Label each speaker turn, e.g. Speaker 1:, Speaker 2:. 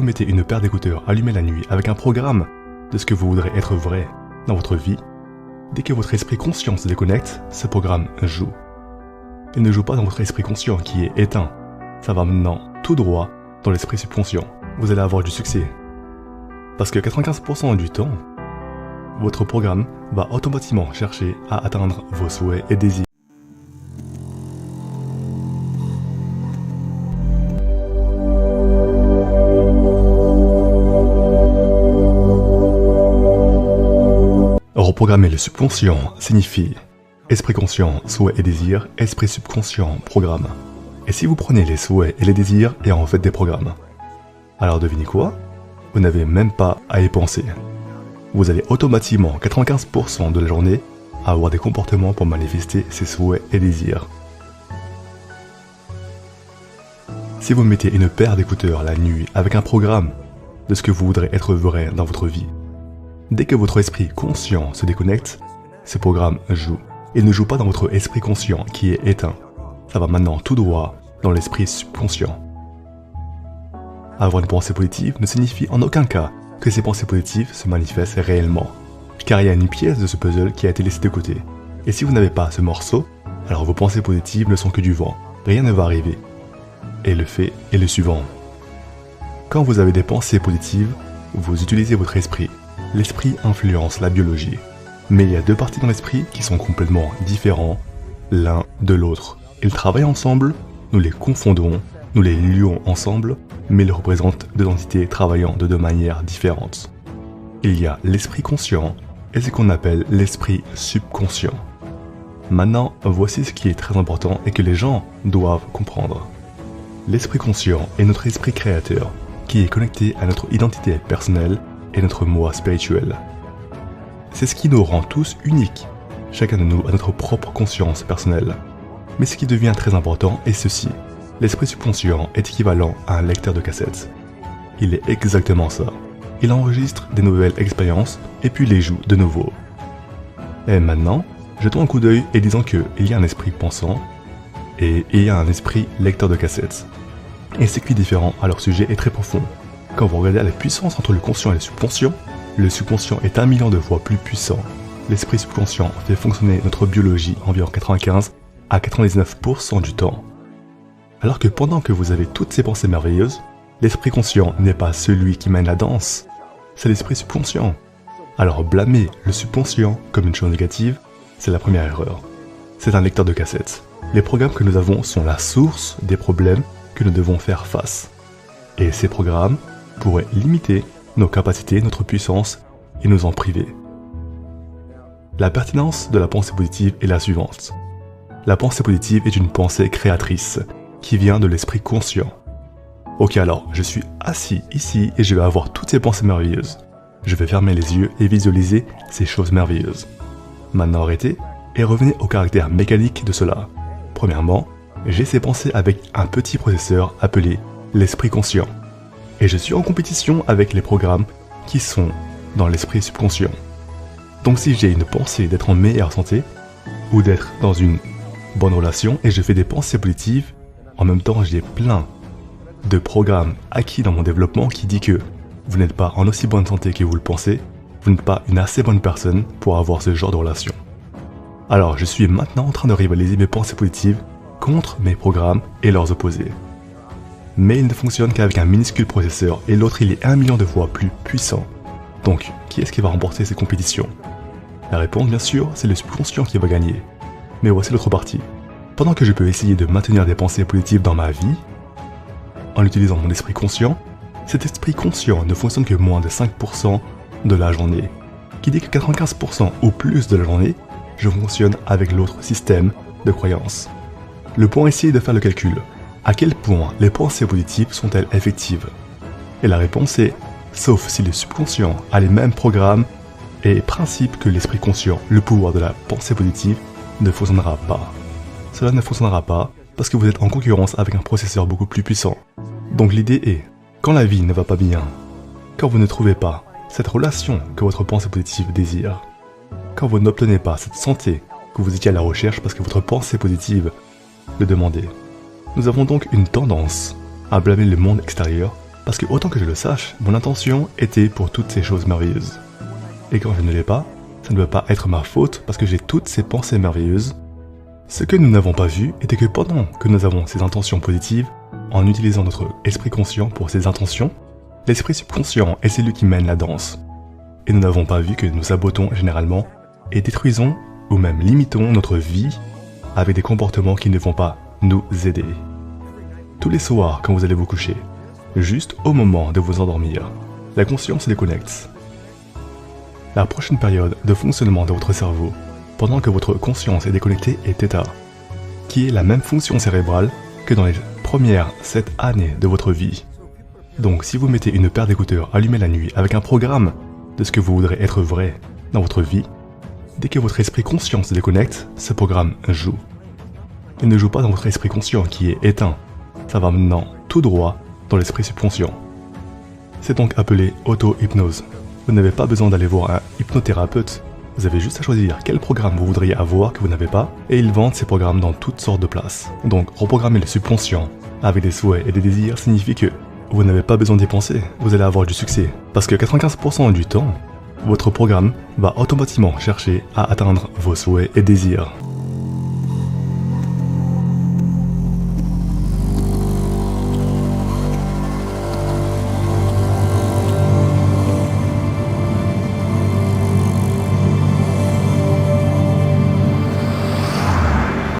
Speaker 1: mettez une paire d'écouteurs allumés la nuit avec un programme de ce que vous voudrez être vrai dans votre vie, dès que votre esprit conscient se déconnecte, ce programme joue. Il ne joue pas dans votre esprit conscient qui est éteint. Ça va maintenant tout droit dans l'esprit subconscient. Vous allez avoir du succès. Parce que 95% du temps, votre programme va automatiquement chercher à atteindre vos souhaits et désirs. Reprogrammer le subconscient signifie esprit conscient, souhait et désir, esprit subconscient, programme. Et si vous prenez les souhaits et les désirs et en faites des programmes, alors devinez quoi? Vous n'avez même pas à y penser. Vous allez automatiquement, 95% de la journée, avoir des comportements pour manifester ces souhaits et désirs. Si vous mettez une paire d'écouteurs la nuit avec un programme de ce que vous voudrez être vrai dans votre vie, dès que votre esprit conscient se déconnecte, ce programme joue. Il ne joue pas dans votre esprit conscient qui est éteint. Ça va maintenant tout droit dans l'esprit subconscient. Avoir une pensée positive ne signifie en aucun cas que ces pensées positives se manifestent réellement. Car il y a une pièce de ce puzzle qui a été laissée de côté. Et si vous n'avez pas ce morceau, alors vos pensées positives ne sont que du vent. Rien ne va arriver. Et le fait est le suivant. Quand vous avez des pensées positives, vous utilisez votre esprit. L'esprit influence la biologie. Mais il y a deux parties dans l'esprit qui sont complètement différents l'un de l'autre. Ils travaillent ensemble, nous les confondons, nous les lions ensemble, mais ils représentent deux entités travaillant de deux manières différentes. Il y a l'esprit conscient et ce qu'on appelle l'esprit subconscient. Maintenant, voici ce qui est très important et que les gens doivent comprendre. L'esprit conscient est notre esprit créateur, qui est connecté à notre identité personnelle et notre moi spirituel. C'est ce qui nous rend tous uniques. Chacun de nous a notre propre conscience personnelle. Mais ce qui devient très important est ceci. L'esprit subconscient est équivalent à un lecteur de cassettes. Il est exactement ça. Il enregistre des nouvelles expériences et puis les joue de nouveau. Et maintenant, jetons un coup d'œil et disons qu'il y a un esprit pensant et il y a un esprit lecteur de cassettes. Et ce qui est différent à leur sujet est très profond. Quand vous regardez la puissance entre le conscient et le subconscient est 1 million de fois plus puissant. L'esprit subconscient fait fonctionner notre biologie environ 95 à 99% du temps. Alors que pendant que vous avez toutes ces pensées merveilleuses, l'esprit conscient n'est pas celui qui mène la danse, c'est l'esprit subconscient. Alors blâmer le subconscient comme une chose négative, c'est la première erreur. C'est un lecteur de cassettes. Les programmes que nous avons sont la source des problèmes que nous devons faire face. Et ces programmes pourraient limiter nos capacités, notre puissance et nous en priver. La pertinence de la pensée positive est la suivante. La pensée positive est une pensée créatrice qui vient de l'esprit conscient. Ok, alors je suis assis ici et je vais avoir toutes ces pensées merveilleuses. Je vais fermer les yeux et visualiser ces choses merveilleuses. Maintenant arrêtez et revenez au caractère mécanique de cela. Premièrement, j'ai ces pensées avec un petit processeur appelé l'esprit conscient. Et je suis en compétition avec les programmes qui sont dans l'esprit subconscient. Donc si j'ai une pensée d'être en meilleure santé, ou d'être dans une bonne relation, et je fais des pensées positives, en même temps j'ai plein de programmes acquis dans mon développement qui dit que vous n'êtes pas en aussi bonne santé que vous le pensez, vous n'êtes pas une assez bonne personne pour avoir ce genre de relation. Alors je suis maintenant en train de rivaliser mes pensées positives contre mes programmes et leurs opposés. Mais il ne fonctionne qu'avec un minuscule processeur et l'autre il est 1 million de fois plus puissant. Donc, qui est-ce qui va remporter ces compétitions? La réponse bien sûr, c'est le subconscient qui va gagner. Mais voici l'autre partie. Pendant que je peux essayer de maintenir des pensées positives dans ma vie, en utilisant mon esprit conscient, cet esprit conscient ne fonctionne que moins de 5% de la journée. Qui dit que 95% ou plus de la journée, je fonctionne avec l'autre système de croyances. Le point ici est de faire le calcul. À quel point les pensées positives sont-elles effectives? Et la réponse est, sauf si le subconscient a les mêmes programmes et principes que l'esprit conscient, le pouvoir de la pensée positive ne fonctionnera pas. Cela ne fonctionnera pas parce que vous êtes en concurrence avec un processeur beaucoup plus puissant. Donc l'idée est, quand la vie ne va pas bien, quand vous ne trouvez pas cette relation que votre pensée positive désire, quand vous n'obtenez pas cette santé que vous étiez à la recherche parce que votre pensée positive le demandait, nous avons donc une tendance à blâmer le monde extérieur Parce que autant que je le sache, mon intention était pour toutes ces choses merveilleuses. Et quand je ne l'ai pas, ça ne doit pas être ma faute parce que j'ai toutes ces pensées merveilleuses. Ce que nous n'avons pas vu était que pendant que nous avons ces intentions positives, en utilisant notre esprit conscient pour ces intentions, l'esprit subconscient est celui qui mène la danse. Et nous n'avons pas vu que nous sabotons généralement et détruisons ou même limitons notre vie avec des comportements qui ne vont pas nous aider. Tous les soirs quand vous allez vous coucher, juste au moment de vous endormir, la conscience se déconnecte. La prochaine période de fonctionnement de votre cerveau, pendant que votre conscience est déconnectée, est θ, qui est la même fonction cérébrale que dans les premières 7 années de votre vie. Donc si vous mettez une paire d'écouteurs allumée la nuit avec un programme de ce que vous voudrez être vrai dans votre vie, dès que votre esprit conscient se déconnecte, ce programme joue. Il ne joue pas dans votre esprit conscient qui est éteint, ça va maintenant tout droit dans l'esprit subconscient. C'est donc appelé auto-hypnose. Vous n'avez pas besoin d'aller voir un hypnothérapeute, vous avez juste à choisir quel programme vous voudriez avoir que vous n'avez pas, et ils vendent ces programmes dans toutes sortes de places. Donc reprogrammer le subconscient avec des souhaits et des désirs signifie que vous n'avez pas besoin d'y penser, vous allez avoir du succès. Parce que 95% du temps, votre programme va automatiquement chercher à atteindre vos souhaits et désirs.